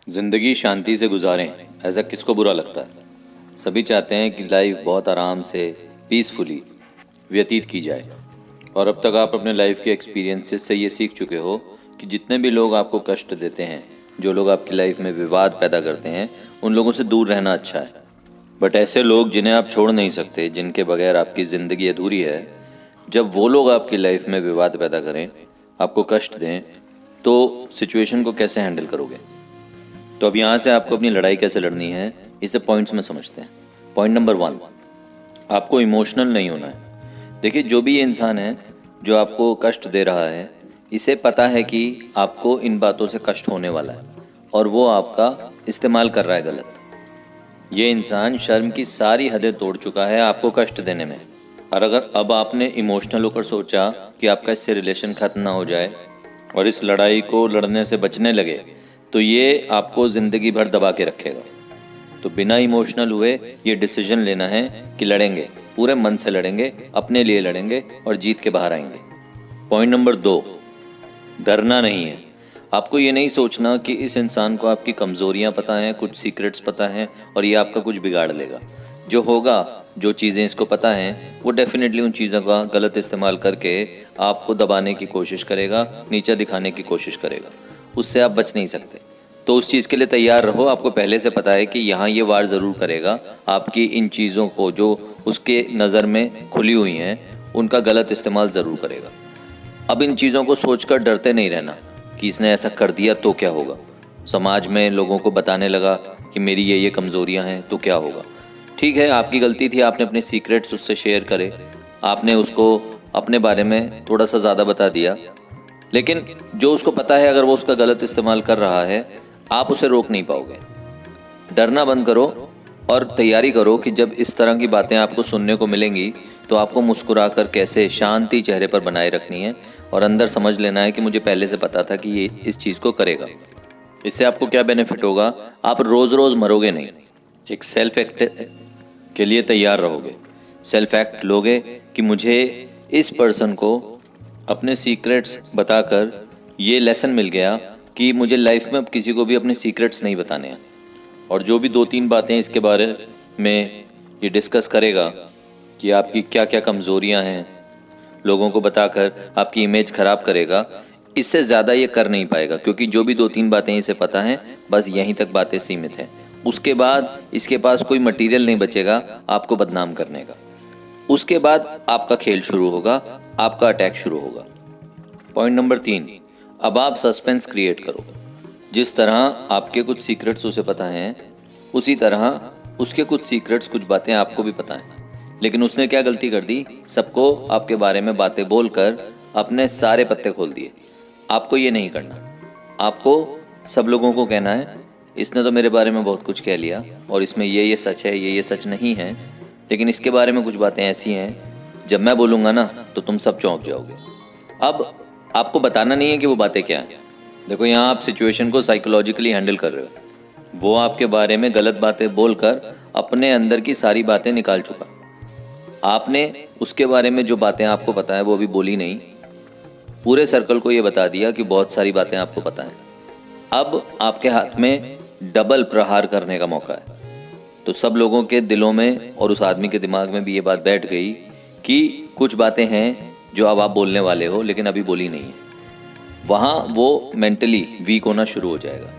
ज़िंदगी शांति से गुजारें, ऐसा किसको बुरा लगता है। सभी चाहते हैं कि लाइफ बहुत आराम से पीसफुली व्यतीत की जाए। और अब तक आप अपने लाइफ के एक्सपीरियंसेस से ये सीख चुके हो कि जितने भी लोग आपको कष्ट देते हैं, जो लोग आपकी लाइफ में विवाद पैदा करते हैं, उन लोगों से दूर रहना अच्छा है। बट ऐसे लोग जिन्हें आप छोड़ नहीं सकते, जिनके बगैर आपकी ज़िंदगी अधूरी है, जब वो लोग आपकी लाइफ में विवाद पैदा करें, आपको कष्ट दें, तो सिचुएशन को कैसे हैंडल करोगे। तो अब यहाँ से आपको अपनी लड़ाई कैसे लड़नी है, इसे पॉइंट्स में समझते हैं। पॉइंट नंबर 1, आपको इमोशनल नहीं होना है। देखिए, जो भी ये इंसान है जो आपको कष्ट दे रहा है, इसे पता है कि आपको इन बातों से कष्ट होने वाला है और वो आपका इस्तेमाल कर रहा है गलत। ये इंसान शर्म की सारी हदें तोड़ चुका है आपको कष्ट देने में। और अगर अब आपने इमोशनल होकर सोचा कि आपका इससे रिलेशन खत्म ना हो जाए और इस लड़ाई को लड़ने से बचने लगे, तो ये आपको ज़िंदगी भर दबा के रखेगा। तो बिना इमोशनल हुए ये डिसीजन लेना है कि लड़ेंगे, पूरे मन से लड़ेंगे, अपने लिए लड़ेंगे और जीत के बाहर आएंगे। पॉइंट नंबर 2, डरना नहीं है। आपको ये नहीं सोचना कि इस इंसान को आपकी कमज़ोरियाँ पता हैं, कुछ सीक्रेट्स पता हैं और ये आपका कुछ बिगाड़ लेगा। जो होगा, जो चीज़ें इसको पता हैं, वो डेफिनेटली उन चीज़ों का गलत इस्तेमाल करके आपको दबाने की कोशिश करेगा, नीचा दिखाने की कोशिश करेगा। उससे आप बच नहीं सकते। तो उस चीज़ के लिए तैयार रहो। आपको पहले से पता है कि यहाँ ये वार ज़रूर करेगा, आपकी इन चीज़ों को जो उसके नज़र में खुली हुई हैं, उनका गलत इस्तेमाल ज़रूर करेगा। अब इन चीज़ों को सोचकर डरते नहीं रहना कि इसने ऐसा कर दिया तो क्या होगा। समाज में लोगों को बताने लगा कि मेरी ये कमज़ोरियाँ हैं तो क्या होगा। ठीक है, आपकी गलती थी, आपने अपने सीक्रेट्स उससे शेयर करे, आपने उसको अपने बारे में थोड़ा सा ज़्यादा बता दिया, लेकिन जो उसको पता है, अगर वो उसका गलत इस्तेमाल कर रहा है, आप उसे रोक नहीं पाओगे। डरना बंद करो और तैयारी करो कि जब इस तरह की बातें आपको सुनने को मिलेंगी तो आपको मुस्कुराकर कैसे शांति चेहरे पर बनाए रखनी है और अंदर समझ लेना है कि मुझे पहले से पता था कि ये इस चीज़ को करेगा। इससे आपको क्या बेनिफिट होगा, आप रोज़ रोज़ मरोगे नहीं, एक सेल्फ एक्ट के लिए तैयार रहोगे। सेल्फ एक्ट लोगे कि मुझे इस पर्सन को अपने सीक्रेट्स बताकर ये लेसन मिल गया कि मुझे लाइफ में अब किसी को भी अपने सीक्रेट्स नहीं बताने हैं। और जो भी 2-3 बातें इसके बारे में ये डिस्कस करेगा कि आपकी क्या क्या कमज़ोरियां हैं, लोगों को बताकर आपकी इमेज ख़राब करेगा, इससे ज़्यादा ये कर नहीं पाएगा, क्योंकि जो भी 2-3 बातें इसे पता हैं, बस यहीं तक बातें सीमित हैं। उसके बाद इसके पास कोई मटेरियल नहीं बचेगा आपको बदनाम करने का। उसके बाद आपका खेल शुरू होगा, आपका अटैक शुरू होगा। पॉइंट नंबर 3, अब आप सस्पेंस क्रिएट करो। जिस तरह आपके कुछ सीक्रेट्स उसे पता हैं, उसी तरह उसके कुछ सीक्रेट्स, कुछ बातें आपको भी पता हैं। लेकिन उसने क्या गलती कर दी, सबको आपके बारे में बातें बोलकर अपने सारे पत्ते खोल दिए। आपको ये नहीं करना। आपको सब लोगों को कहना है, इसने तो मेरे बारे में बहुत कुछ कह लिया और इसमें ये सच है, ये सच नहीं है, लेकिन इसके बारे में कुछ बातें ऐसी हैं, जब मैं बोलूँगा ना तो तुम सब चौंक जाओगे। अब आपको बताना नहीं है कि वो बातें क्या हैं। देखो, यहाँ आप सिचुएशन को साइकोलॉजिकली हैंडल कर रहे हो। वो आपके बारे में गलत बातें बोलकर अपने अंदर की सारी बातें निकाल चुका। आपने उसके बारे में जो बातें आपको पता है वो अभी बोली नहीं, पूरे सर्कल को ये बता दिया कि बहुत सारी बातें आपको पता हैं। अब आपके हाथ में डबल प्रहार करने का मौका है। तो सब लोगों के दिलों में और उस आदमी के दिमाग में भी ये बात बैठ गई कि कुछ बातें हैं जो अब आप बोलने वाले हो लेकिन अभी बोली नहीं है। वहाँ वो मेंटली वीक होना शुरू हो जाएगा।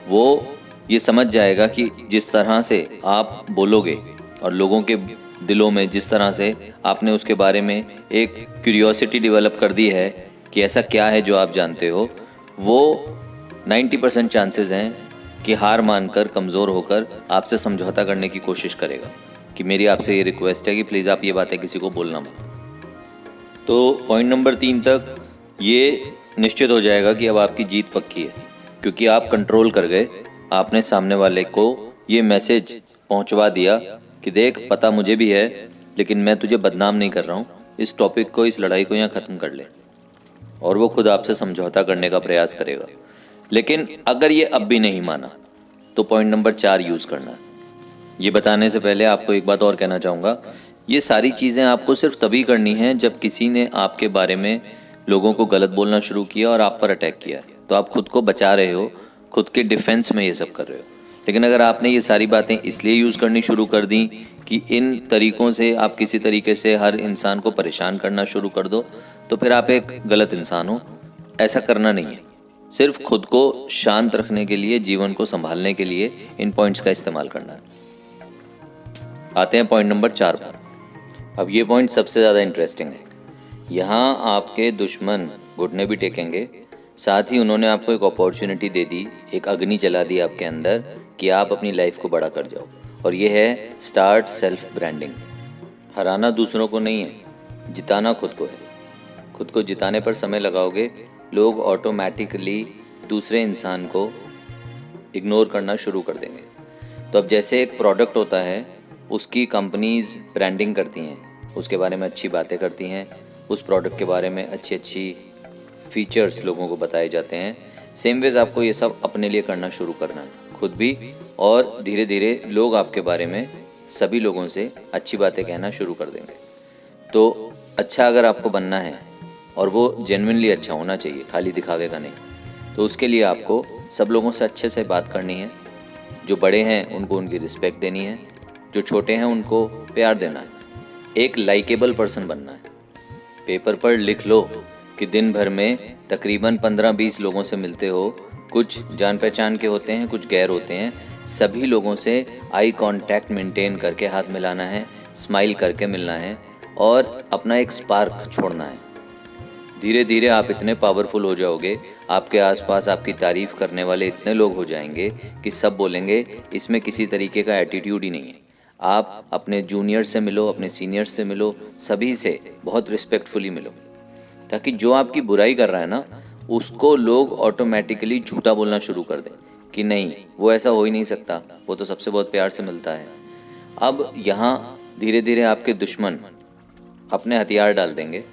वो ये समझ जाएगा कि जिस तरह से आप बोलोगे और लोगों के दिलों में जिस तरह से आपने उसके बारे में एक क्यूरियोसिटी डेवलप कर दी है कि ऐसा क्या है जो आप जानते हो, वो 90% चांसेस हैं कि हार मानकर, कमज़ोर होकर आपसे समझौता करने की कोशिश करेगा कि मेरी आपसे ये रिक्वेस्ट है कि प्लीज़ आप ये बातें किसी को बोलना मत। तो पॉइंट नंबर 3 तक ये निश्चित हो जाएगा कि अब आपकी जीत पक्की है, क्योंकि आप कंट्रोल कर गए। आपने सामने वाले को ये मैसेज पहुंचवा दिया कि देख, पता मुझे भी है, लेकिन मैं तुझे बदनाम नहीं कर रहा हूँ, इस टॉपिक को, इस लड़ाई को यहाँ ख़त्म कर ले। और वो खुद आपसे समझौता करने का प्रयास करेगा। लेकिन अगर ये अब भी नहीं माना तो पॉइंट नंबर 4 यूज़ करना है। ये बताने से पहले आपको एक बात और कहना चाहूँगा, ये सारी चीज़ें आपको सिर्फ तभी करनी हैं जब किसी ने आपके बारे में लोगों को गलत बोलना शुरू किया और आप पर अटैक किया है। तो आप खुद को बचा रहे हो, खुद के डिफेंस में ये सब कर रहे हो। लेकिन अगर आपने ये सारी बातें इसलिए यूज़ करनी शुरू कर दी कि इन तरीक़ों से आप किसी तरीके से हर इंसान को परेशान करना शुरू कर दो, तो फिर आप एक गलत इंसान हो। ऐसा करना नहीं है। सिर्फ खुद को शांत रखने के लिए, जीवन को संभालने के लिए इन पॉइंट्स का इस्तेमाल करना है। आते हैं पॉइंट नंबर 4 पर। अब ये पॉइंट सबसे ज़्यादा इंटरेस्टिंग है। यहाँ आपके दुश्मन घुटने भी टेकेंगे, साथ ही उन्होंने आपको एक अपॉर्चुनिटी दे दी, एक अग्नि जला दी आपके अंदर कि आप अपनी लाइफ को बड़ा कर जाओ। और ये है स्टार्ट सेल्फ ब्रांडिंग। हराना दूसरों को नहीं है, जिताना खुद को है। खुद को जिताने पर समय लगाओगे, लोग ऑटोमेटिकली दूसरे इंसान को इग्नोर करना शुरू कर देंगे। तो अब जैसे एक प्रोडक्ट होता है, उसकी कंपनीज ब्रांडिंग करती हैं, उसके बारे में अच्छी बातें करती हैं, उस प्रोडक्ट के बारे में अच्छी अच्छी फीचर्स लोगों को बताए जाते हैं। सेम वेज आपको ये सब अपने लिए करना शुरू करना है, खुद भी, और धीरे धीरे लोग आपके बारे में सभी लोगों से अच्छी बातें कहना शुरू कर देंगे। तो अच्छा अगर आपको बनना है, और वो जेन्युइनली अच्छा होना चाहिए, खाली दिखावे का नहीं, तो उसके लिए आपको सब लोगों से अच्छे से बात करनी है। जो बड़े हैं उनको उनकी रिस्पेक्ट देनी है, जो छोटे हैं उनको प्यार देना है, एक लाइकेबल पर्सन बनना है। पेपर पर लिख लो कि दिन भर में तकरीबन 15-20 लोगों से मिलते हो, कुछ जान पहचान के होते हैं, कुछ गैर होते हैं। सभी लोगों से आई कांटेक्ट मेंटेन करके हाथ मिलाना है, स्माइल करके मिलना है और अपना एक स्पार्क छोड़ना है। धीरे धीरे आप इतने पावरफुल हो जाओगे, आपके आसपास आपकी तारीफ़ करने वाले इतने लोग हो जाएंगे कि सब बोलेंगे इसमें किसी तरीके का एटीट्यूड ही नहीं है। आप अपने जूनियर से मिलो, अपने सीनियर से मिलो, सभी से बहुत रिस्पेक्टफुली मिलो, ताकि जो आपकी बुराई कर रहा है ना, उसको लोग ऑटोमेटिकली झूठा बोलना शुरू कर दें कि नहीं, वो ऐसा हो ही नहीं सकता, वो तो सबसे बहुत प्यार से मिलता है। अब यहाँ धीरे धीरे आपके दुश्मन अपने हथियार डाल देंगे।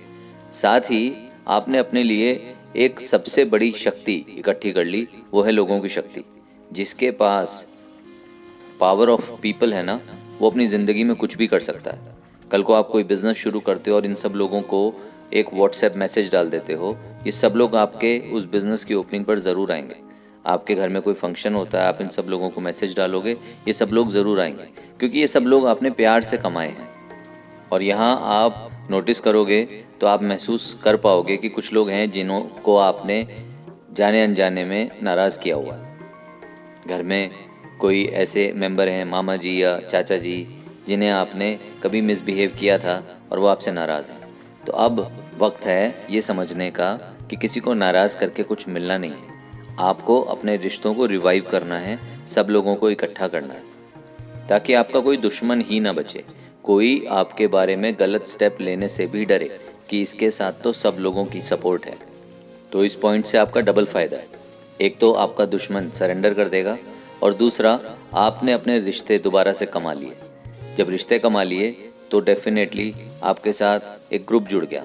साथ ही आपने अपने लिए एक सबसे बड़ी शक्ति इकट्ठी कर ली, वो है लोगों की शक्ति। जिसके पास पावर ऑफ पीपल है ना, वो अपनी ज़िंदगी में कुछ भी कर सकता है। कल को आप कोई बिज़नेस शुरू करते हो और इन सब लोगों को एक व्हाट्सएप मैसेज डाल देते हो, ये सब लोग आपके उस बिज़नेस की ओपनिंग पर ज़रूर आएंगे। आपके घर में कोई फंक्शन होता है, आप इन सब लोगों को मैसेज डालोगे, ये सब लोग ज़रूर आएंगे, क्योंकि ये सब लोग आपने प्यार से कमाए हैं। और यहाँ आप नोटिस करोगे तो आप महसूस कर पाओगे कि कुछ लोग हैं जिन्हों को आपने जाने अनजाने में नाराज़ किया हुआ है। घर में कोई ऐसे मेंबर हैं, मामा जी या चाचा जी, जिन्हें आपने कभी मिसबिहेव किया था और वो आपसे नाराज़ हैं। तो अब वक्त है ये समझने का कि किसी को नाराज़ करके कुछ मिलना नहीं है। आपको अपने रिश्तों को रिवाइव करना है, सब लोगों को इकट्ठा करना है, ताकि आपका कोई दुश्मन ही ना बचे। कोई आपके बारे में गलत स्टेप लेने से भी डरे कि इसके साथ तो सब लोगों की सपोर्ट है। तो इस पॉइंट से आपका डबल फ़ायदा है। एक तो आपका दुश्मन सरेंडर कर देगा, और दूसरा आपने अपने रिश्ते दोबारा से कमा लिए। जब रिश्ते कमा लिए तो डेफिनेटली आपके साथ एक ग्रुप जुड़ गया।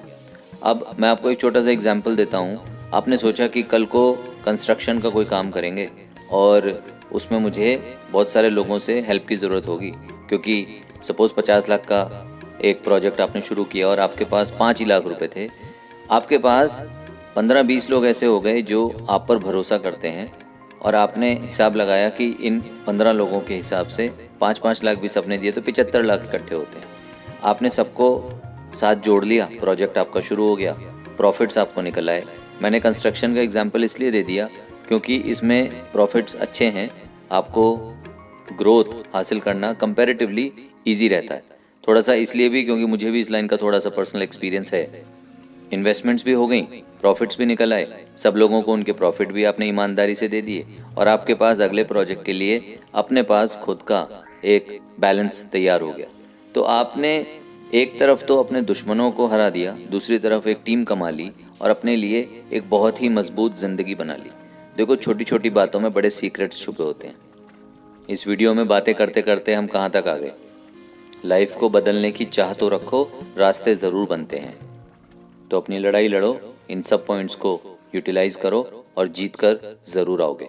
अब मैं आपको एक छोटा सा एग्जांपल देता हूँ। आपने सोचा कि कल को कंस्ट्रक्शन का कोई काम करेंगे और उसमें मुझे बहुत सारे लोगों से हेल्प की ज़रूरत होगी, क्योंकि सपोज़ 50 लाख का एक प्रोजेक्ट आपने शुरू किया और आपके पास 5 ही लाख रुपए थे। आपके पास 15-20 लोग ऐसे हो गए जो आप पर भरोसा करते हैं, और आपने हिसाब लगाया कि इन 15 लोगों के हिसाब से 5-5 लाख भी सबने दिए तो 75 लाख इकट्ठे होते हैं। आपने सबको साथ जोड़ लिया, प्रोजेक्ट आपका शुरू हो गया, प्रॉफिट्स आपको निकल आए। मैंने कंस्ट्रक्शन का एग्जांपल इसलिए दे दिया क्योंकि इसमें प्रॉफिट्स अच्छे हैं, आपको ग्रोथ हासिल करना कंपैरेटिवली ईजी रहता है। थोड़ा सा इसलिए भी क्योंकि मुझे भी इस लाइन का थोड़ा सा पर्सनल एक्सपीरियंस है। इन्वेस्टमेंट्स भी हो गई, प्रॉफिट्स भी निकल आए, सब लोगों को उनके प्रॉफिट भी आपने ईमानदारी से दे दिए, और आपके पास अगले प्रोजेक्ट के लिए अपने पास खुद का एक बैलेंस तैयार हो गया। तो आपने एक तरफ तो अपने दुश्मनों को हरा दिया, दूसरी तरफ एक टीम कमा ली और अपने लिए एक बहुत ही मजबूत ज़िंदगी बना ली। देखो, छोटी छोटी बातों में बड़े सीक्रेट्स छुपे होते हैं। इस वीडियो में बातें करते करते हम कहाँ तक आ गए। लाइफ को बदलने की चाह तो रखो, रास्ते ज़रूर बनते हैं। तो अपनी लड़ाई लड़ो, इन सब पॉइंट्स को यूटिलाइज करो और जीत कर ज़रूर आओगे।